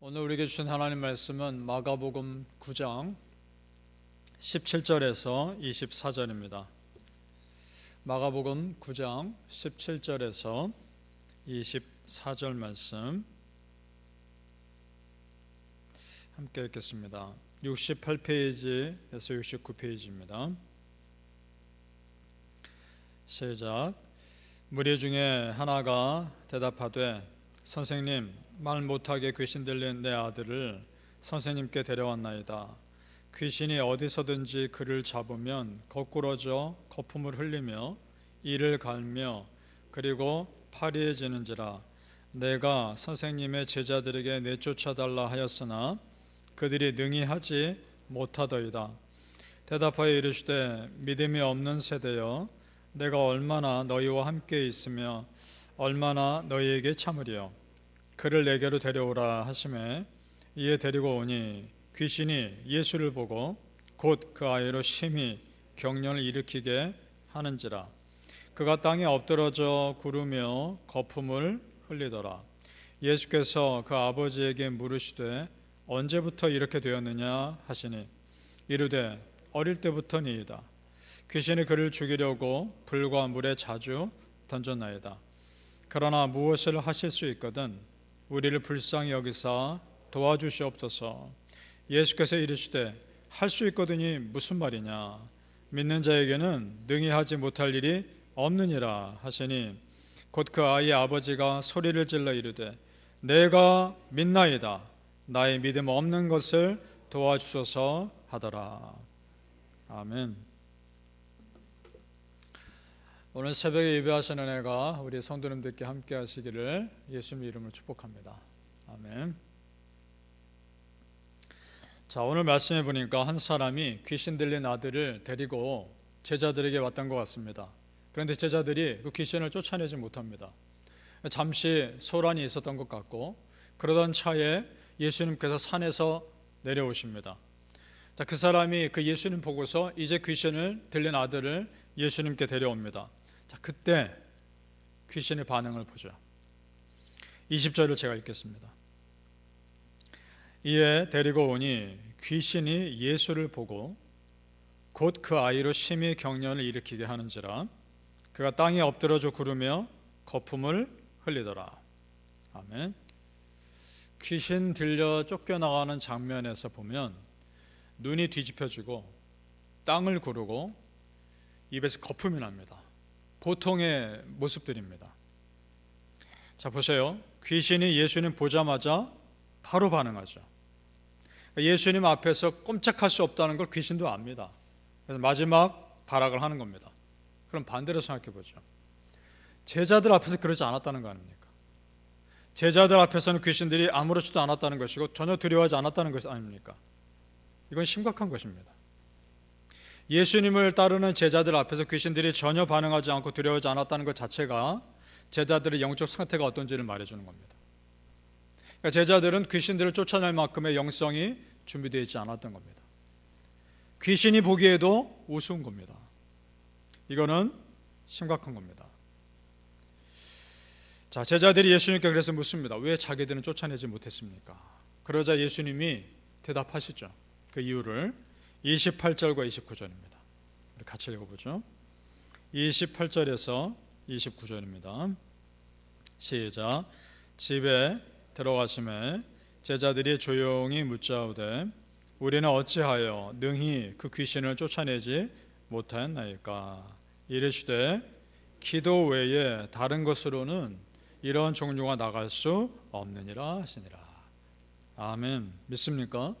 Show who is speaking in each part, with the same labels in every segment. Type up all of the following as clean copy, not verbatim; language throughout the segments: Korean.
Speaker 1: 오늘 우리에게 주신 하나님 말씀은 마가복음 9장 17절에서 24절입니다. 마가복음 9장 17절에서 24절 말씀 함께 읽겠습니다. 68페이지에서 69페이지입니다. 시작. 무리 중에 하나가 대답하되 선생님, 말 못하게 귀신 들린 내 아들을 선생님께 데려왔나이다. 귀신이 어디서든지 그를 잡으면 거꾸러져 거품을 흘리며 이를 갈며 그리고 파리해지는지라. 내가 선생님의 제자들에게 내쫓아달라 하였으나 그들이 능히 하지 못하더이다. 대답하여 이르시되 믿음이 없는 세대여, 내가 얼마나 너희와 함께 있으며 얼마나 너희에게 참으리요. 그를 내게로 데려오라 하시매 이에 데리고 오니 귀신이 예수를 보고 곧 그 아이로 심히 경련을 일으키게 하는지라. 그가 땅에 엎드러져 구르며 거품을 흘리더라. 예수께서 그 아버지에게 물으시되 언제부터 이렇게 되었느냐 하시니 이르되 어릴 때부터니이다. 귀신이 그를 죽이려고 불과 물에 자주 던졌나이다. 그러나 무엇을 하실 수 있거든 우리를 불쌍히 여기사 도와주시옵소서. 예수께서 이르시되 할 수 있거든이 무슨 말이냐. 믿는 자에게는 능히 하지 못할 일이 없느니라 하시니 곧 그 아이의 아버지가 소리를 질러 이르되 내가 믿나이다. 나의 믿음 없는 것을 도와주소서 하더라. 아멘. 오늘 새벽에 예배하시는 은혜가 우리 성도님들께 함께 하시기를 예수님의 이름으로 축복합니다. 아멘. 자, 오늘 말씀해 보니까 한 사람이 귀신 들린 아들을 데리고 제자들에게 왔던 것 같습니다. 그런데 제자들이 그 귀신을 쫓아내지 못합니다. 잠시 소란이 있었던 것 같고, 그러던 차에 예수님께서 산에서 내려오십니다. 자, 그 사람이 그 예수님 보고서 이제 귀신을 들린 아들을 예수님께 데려옵니다. 자, 그때 귀신의 반응을 보죠. 20절을 제가 읽겠습니다. 이에 데리고 오니 귀신이 예수를 보고 곧 그 아이로 심히 경련을 일으키게 하는지라. 그가 땅에 엎드러져 구르며 거품을 흘리더라. 아멘. 귀신 들려 쫓겨나가는 장면에서 보면 눈이 뒤집혀지고 땅을 구르고 입에서 거품이 납니다. 보통의 모습들입니다. 자, 보세요. 귀신이 예수님 보자마자 바로 반응하죠. 예수님 앞에서 꼼짝할 수 없다는 걸 귀신도 압니다. 그래서 마지막 발악을 하는 겁니다. 그럼 반대로 생각해 보죠. 제자들 앞에서 그러지 않았다는 거 아닙니까? 제자들 앞에서는 귀신들이 아무렇지도 않았다는 것이고 전혀 두려워하지 않았다는 것 아닙니까? 이건 심각한 것입니다. 예수님을 따르는 제자들 앞에서 귀신들이 전혀 반응하지 않고 두려워하지 않았다는 것 자체가 제자들의 영적 상태가 어떤지를 말해주는 겁니다. 그러니까 제자들은 귀신들을 쫓아낼 만큼의 영성이 준비되어 있지 않았던 겁니다. 귀신이 보기에도 우스운 겁니다. 이거는 심각한 겁니다. 자, 제자들이 예수님께 그래서 묻습니다. 왜 자기들은 쫓아내지 못했습니까? 그러자 예수님이 대답하시죠. 그 이유를 28절과 29절입니다. 우리 같이 읽어보죠. 28절에서 29절입니다. 시작. 집에 들어가심에 제자들이 조용히 묻자오되 우리는 어찌하여 능히 그 귀신을 쫓아내지 못하였나이까. 이르시되 기도 외에 다른 것으로는 이런 종류가 나갈 수 없느니라 하시니라. 아멘. 믿습니까?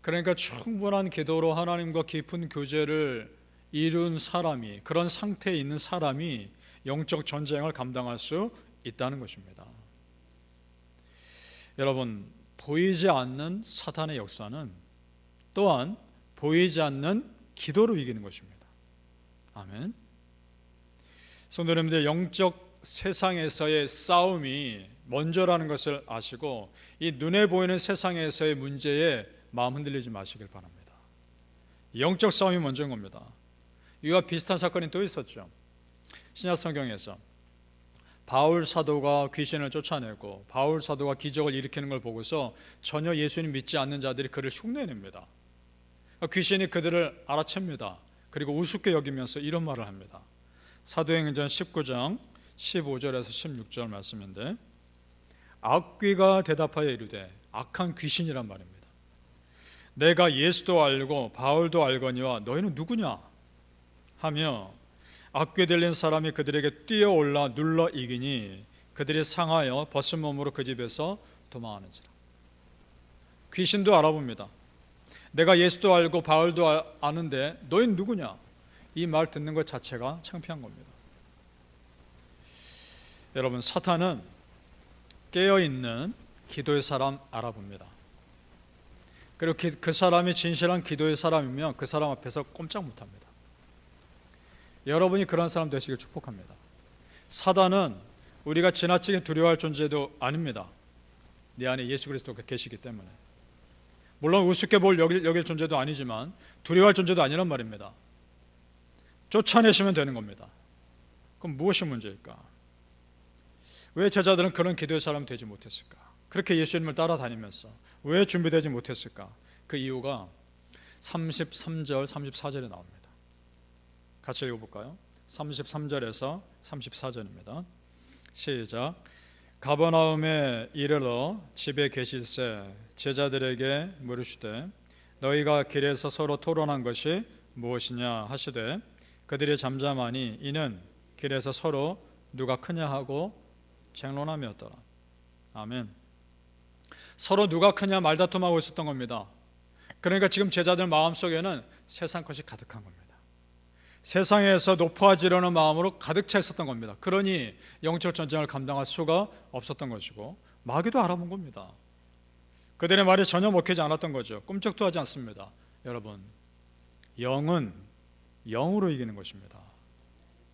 Speaker 1: 그러니까 충분한 기도로 하나님과 깊은 교제를 이룬 사람이, 그런 상태에 있는 사람이 영적 전쟁을 감당할 수 있다는 것입니다. 여러분, 보이지 않는 사탄의 역사는 또한 보이지 않는 기도로 이기는 것입니다. 아멘. 성도님들, 영적 세상에서의 싸움이 먼저라는 것을 아시고 이 눈에 보이는 세상에서의 문제에 마음 흔들리지 마시길 바랍니다. 영적 싸움이 먼저인 겁니다. 이와 비슷한 사건이 또 있었죠. 신약 성경에서 바울 사도가 귀신을 쫓아내고 바울 사도가 기적을 일으키는 걸 보고서 전혀 예수님 믿지 않는 자들이 그를 흉내냅니다. 귀신이 그들을 알아챕니다. 그리고 우습게 여기면서 이런 말을 합니다. 사도행전 19장 15절에서 16절 말씀인데, 악귀가 대답하여 이르되, 악한 귀신이란 말입니다. 내가 예수도 알고 바울도 알거니와 너희는 누구냐 하며 악귀 들린 사람이 그들에게 뛰어올라 눌러 이기니 그들이 상하여 벗은 몸으로 그 집에서 도망하는지라. 귀신도 알아봅니다. 내가 예수도 알고 바울도 아는데 너희는 누구냐? 이 말 듣는 것 자체가 창피한 겁니다. 여러분, 사탄은 깨어있는 기도의 사람 알아봅니다. 그리고 그 사람이 진실한 기도의 사람이면 그 사람 앞에서 꼼짝 못합니다. 여러분이 그런 사람 되시길 축복합니다. 사단은 우리가 지나치게 두려워할 존재도 아닙니다. 내 안에 예수 그리스도가 계시기 때문에. 물론 우습게 여길 존재도 아니지만 두려워할 존재도 아니란 말입니다. 쫓아내시면 되는 겁니다. 그럼 무엇이 문제일까? 왜 제자들은 그런 기도의 사람이 되지 못했을까? 그렇게 예수님을 따라다니면서 왜 준비되지 못했을까? 그 이유가 33절, 34절에 나옵니다. 같이 읽어볼까요? 33절에서 34절입니다. 시작. 가버나움에 이르러 집에 계실새 제자들에게 물으시되 너희가 길에서 서로 토론한 것이 무엇이냐 하시되 그들이 잠잠하니 이는 길에서 서로 누가 크냐 하고 쟁론함이었더라. 아멘. 서로 누가 크냐 말다툼하고 있었던 겁니다. 그러니까 지금 제자들 마음속에는 세상 것이 가득한 겁니다. 세상에서 높아지려는 마음으로 가득 차 있었던 겁니다. 그러니 영적 전쟁을 감당할 수가 없었던 것이고 마귀도 알아본 겁니다. 그들의 말이 전혀 먹히지 않았던 거죠. 꿈쩍도 하지 않습니다. 여러분, 영은 영으로 이기는 것입니다.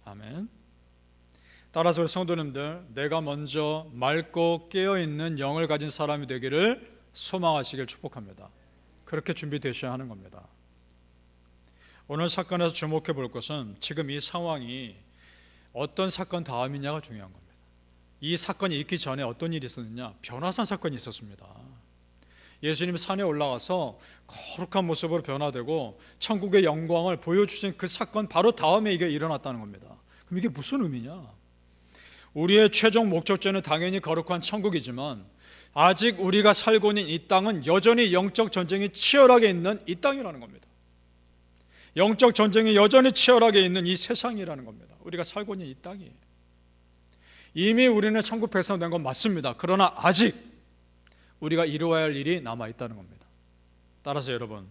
Speaker 1: 아멘. 따라서 우리 성도님들, 내가 먼저 맑고 깨어있는 영을 가진 사람이 되기를 소망하시길 축복합니다. 그렇게 준비되셔야 하는 겁니다. 오늘 사건에서 주목해 볼 것은 지금 이 상황이 어떤 사건 다음이냐가 중요한 겁니다. 이 사건이 있기 전에 어떤 일이 있었느냐? 변화산 사건이 있었습니다. 예수님이 산에 올라가서 거룩한 모습으로 변화되고 천국의 영광을 보여주신 그 사건 바로 다음에 이게 일어났다는 겁니다. 그럼 이게 무슨 의미냐? 우리의 최종 목적지는 당연히 거룩한 천국이지만 아직 우리가 살고 있는 이 땅은 여전히 영적 전쟁이 치열하게 있는 이 땅이라는 겁니다. 영적 전쟁이 여전히 치열하게 있는 이 세상이라는 겁니다. 우리가 살고 있는 이 땅이. 이미 우리는 천국 백성된 건 맞습니다. 그러나 아직 우리가 이루어야 할 일이 남아있다는 겁니다. 따라서 여러분,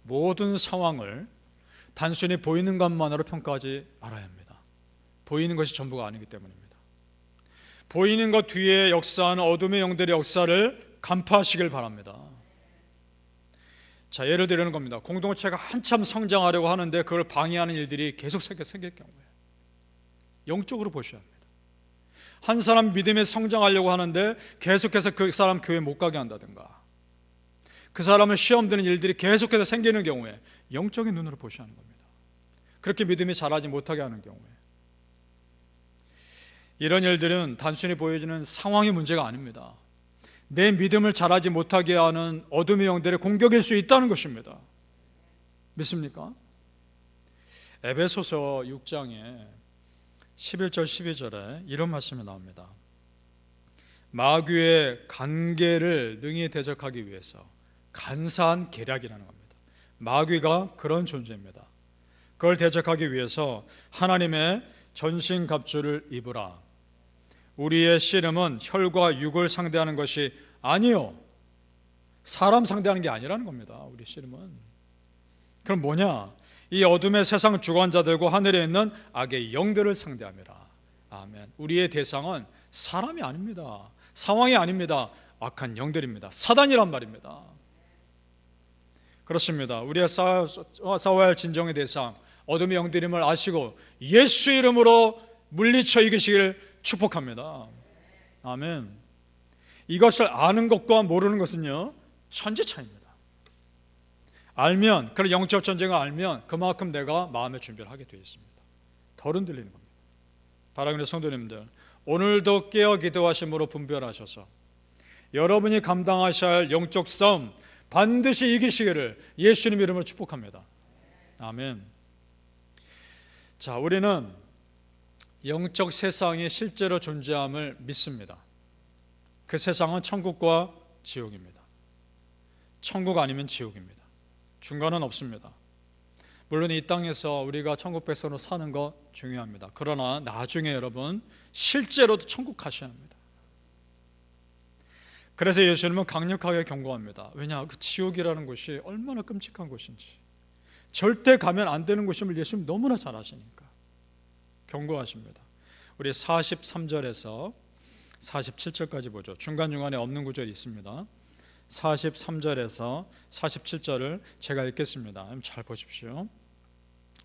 Speaker 1: 모든 상황을 단순히 보이는 것만으로 평가하지 말아야 합니다. 보이는 것이 전부가 아니기 때문입니다. 보이는 것 뒤에 역사하는 어둠의 영들의 역사를 간파하시길 바랍니다. 자, 예를 들는 겁니다. 공동체가 한참 성장하려고 하는데 그걸 방해하는 일들이 계속 생길 경우에 영적으로 보셔야 합니다. 한 사람 믿음에 성장하려고 하는데 계속해서 그 사람 교회 못 가게 한다든가 그 사람을 시험 드는 일들이 계속해서 생기는 경우에 영적인 눈으로 보셔야 하는 겁니다. 그렇게 믿음이 자라지 못하게 하는 경우에 이런 일들은 단순히 보여지는 상황의 문제가 아닙니다. 내 믿음을 자라지 못하게 하는 어둠의 영들의 공격일 수 있다는 것입니다. 믿습니까? 에베소서 6장에 11절 12절에 이런 말씀이 나옵니다. 마귀의 간계를 능히 대적하기 위해서 간사한 계략이라는 겁니다. 마귀가 그런 존재입니다. 그걸 대적하기 위해서 하나님의 전신갑주를 입으라. 우리의 씨름은 혈과 육을 상대하는 것이 아니요, 사람 상대하는 게 아니라는 겁니다. 우리 씨름은. 그럼 뭐냐? 이 어둠의 세상 주관자들과 하늘에 있는 악의 영들을 상대함이라. 아멘. 우리의 대상은 사람이 아닙니다. 상황이 아닙니다. 악한 영들입니다. 사단이란 말입니다. 그렇습니다. 우리가 싸워야 할 진정의 대상 어둠의 영들임을 아시고 예수 이름으로 물리쳐 이기시길 축복합니다. 아멘. 이것을 아는 것과 모르는 것은요 천지 차이입니다. 알면, 그런 영적 전쟁을 알면 그만큼 내가 마음의 준비를 하게 되어 있습니다. 덜 흔들리는 겁니다. 사랑하는 성도님들, 오늘도 깨어 기도하심으로 분별하셔서 여러분이 감당하셔야 할 영적 싸움 반드시 이기시기를 예수님 이름으로 축복합니다. 아멘. 자, 우리는 영적 세상이 실제로 존재함을 믿습니다. 그 세상은 천국과 지옥입니다. 천국 아니면 지옥입니다. 중간은 없습니다. 물론 이 땅에서 우리가 천국 백성으로 사는 거 중요합니다. 그러나 나중에 여러분 실제로도 천국 가셔야 합니다. 그래서 예수님은 강력하게 경고합니다. 왜냐? 그 지옥이라는 곳이 얼마나 끔찍한 곳인지, 절대 가면 안 되는 곳임을 예수님 너무나 잘 아시니까 경고하십니다. 우리 43절에서 47절까지 보죠. 중간중간에 없는 구절이 있습니다. 43절에서 47절을 제가 읽겠습니다. 잘 보십시오.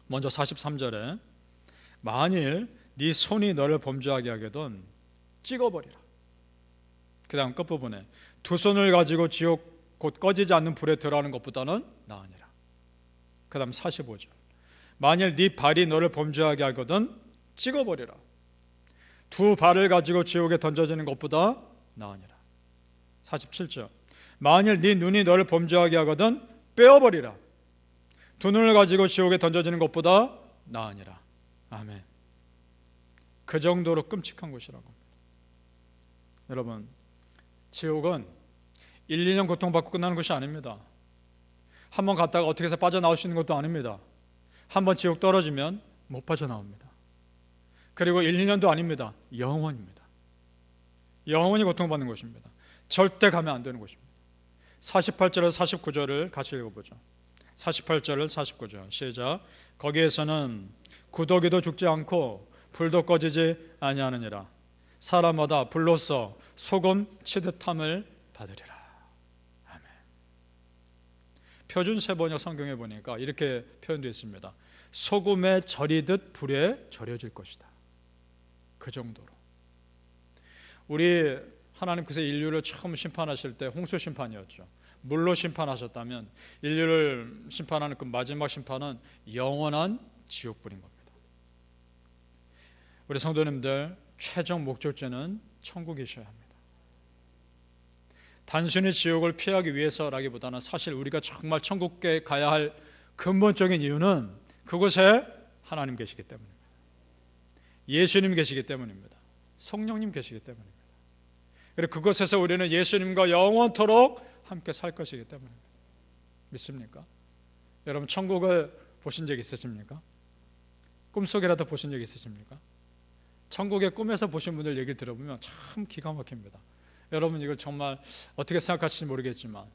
Speaker 1: 먼저 43절에 만일 네 손이 너를 범죄하게 하거든 찍어버리라. 그 다음 끝부분에 두 손을 가지고 지옥 곧 꺼지지 않는 불에 들어가는 것보다는 나으니라. 그 다음 45절 만일 네 발이 너를 범죄하게 하거든 찍어버리라. 두 발을 가지고 지옥에 던져지는 것보다 나으니라. 47절 만일 네 눈이 너를 범죄하게 하거든 빼어버리라. 두 눈을 가지고 지옥에 던져지는 것보다 나으니라. 아멘. 그 정도로 끔찍한 곳이라고 합니다. 여러분, 지옥은 1, 2년 고통받고 끝나는 것이 아닙니다. 한번 갔다가 어떻게 해서 빠져나올 수 있는 것도 아닙니다. 한번 지옥 떨어지면 못 빠져나옵니다. 그리고 1, 2년도 아닙니다. 영원입니다. 영원히 고통받는 것입니다. 절대 가면 안 되는 것입니다. 48절에서 49절을 같이 읽어보죠. 48절을 49절 시작. 거기에서는 구더기도 죽지 않고 불도 꺼지지 아니하느니라. 사람마다 불로써 소금 치듯함을 받으리라. 아멘. 표준 세번역 성경에 보니까 이렇게 표현되어 있습니다. 소금에 절이듯 불에 절여질 것이다. 그 정도로. 우리 하나님께서 인류를 처음 심판하실 때 홍수 심판이었죠. 물로 심판하셨다면 인류를 심판하는 그 마지막 심판은 영원한 지옥불인 겁니다. 우리 성도님들 최종 목적지는 천국이셔야 합니다. 단순히 지옥을 피하기 위해서라기보다는 사실 우리가 정말 천국에 가야 할 근본적인 이유는 그곳에 하나님 계시기 때문입니다. 예수님 계시기 때문입니다. 성령님 계시기 때문입니다. 그리고 그곳에서 우리는 예수님과 영원토록 함께 살 것이기 때문입니다. 믿습니까? 여러분 천국을 보신 적 있으십니까? 꿈속이라도 보신 적 있으십니까? 천국의 꿈에서 보신 분들 얘기를 들어보면 참 기가 막힙니다. 여러분 이걸 정말 어떻게 생각하실지 모르겠지만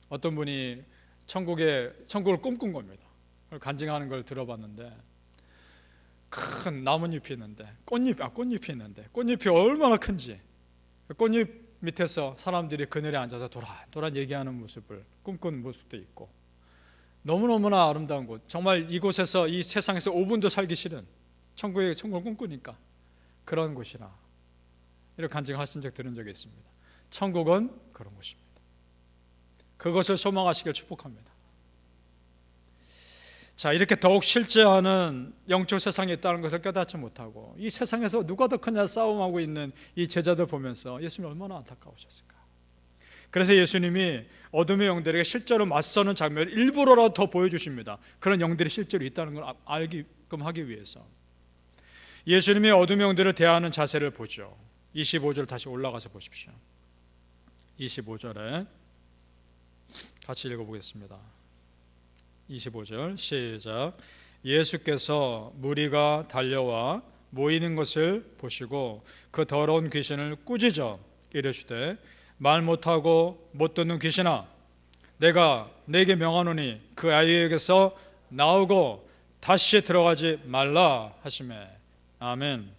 Speaker 1: 어떤 분이 천국을 꿈꾼 겁니다. 그걸 간증하는 걸 들어봤는데 큰 나뭇잎이 있는데 꽃잎이 있는데 꽃잎이 얼마나 큰지 꽃잎 밑에서 사람들이 그늘에 앉아서 도란 얘기하는 모습을 꿈꾼 모습도 있고 너무너무나 아름다운 곳, 정말 이곳에서 이 세상에서 5분도 살기 싫은 천국을 꿈꾸니까 그런 곳이라 이렇게 간증하신 적 들은 적이 있습니다. 천국은 그런 곳입니다. 그것을 소망하시길 축복합니다. 자, 이렇게 더욱 실제하는 영적 세상에 있다는 것을 깨닫지 못하고 이 세상에서 누가 더 크냐 싸움하고 있는 이 제자들 보면서 예수님이 얼마나 안타까우셨을까. 그래서 예수님이 어둠의 영들에게 실제로 맞서는 장면을 일부러라도 더 보여주십니다. 그런 영들이 실제로 있다는 걸 알게끔 하기 위해서. 예수님이 어둠의 영들을 대하는 자세를 보죠. 25절 다시 올라가서 보십시오. 25절에 같이 읽어보겠습니다. 25절 시작. 예수께서 무리가 달려와 모이는 것을 보시고 그 더러운 귀신을 꾸짖어 이르시되 말 못하고 못 듣는 귀신아 내가 네게 명하노니 그 아이에게서 나오고 다시 들어가지 말라 하시매. 아멘.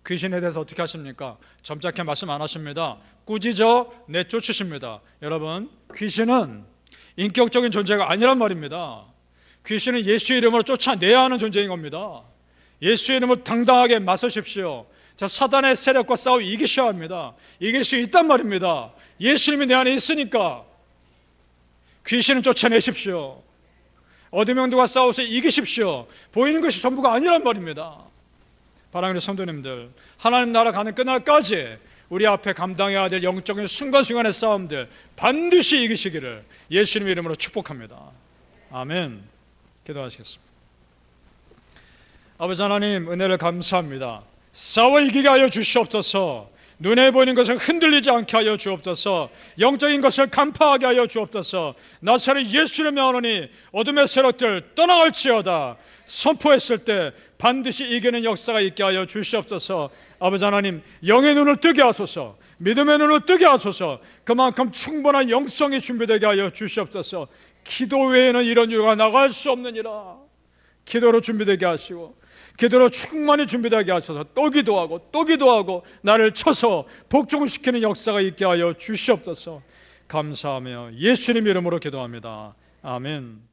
Speaker 1: 귀신에 대해서 어떻게 하십니까? 점잖게 말씀 안 하십니다. 꾸짖어 내쫓으십니다. 여러분 귀신은 인격적인 존재가 아니란 말입니다. 귀신은 예수의 이름으로 쫓아내야 하는 존재인 겁니다. 예수의 이름으로 당당하게 맞서십시오. 자, 사단의 세력과 싸워 이기셔야 합니다. 이길 수 있단 말입니다. 예수님이 내 안에 있으니까 귀신은 쫓아내십시오. 어둠의 영들과 싸워서 이기십시오. 보이는 것이 전부가 아니란 말입니다. 사랑하는 성도님들, 하나님 나라 가는 그날까지 우리 앞에 감당해야 될 영적인 순간순간의 싸움들 반드시 이기시기를 예수님 이름으로 축복합니다. 아멘. 기도하시겠습니다. 아버지 하나님, 은혜를 감사합니다. 싸워 이기게 하여 주시옵소서. 눈에 보이는 것을 흔들리지 않게 하여 주옵소서. 영적인 것을 간파하게 하여 주옵소서. 나사렛 예수를 명하노니 어둠의 세력들 떠나갈지어다. 선포했을 때 반드시 이기는 역사가 있게 하여 주시옵소서. 아버지 하나님, 영의 눈을 뜨게 하소서. 믿음의 눈을 뜨게 하소서. 그만큼 충분한 영성이 준비되게 하여 주시옵소서. 기도 외에는 이런 이유가 나갈 수 없느니라. 기도로 준비되게 하시고 기도로 충만히 준비되게 하셔서 또 기도하고 나를 쳐서 복종시키는 역사가 있게 하여 주시옵소서. 감사하며 예수님 이름으로 기도합니다. 아멘.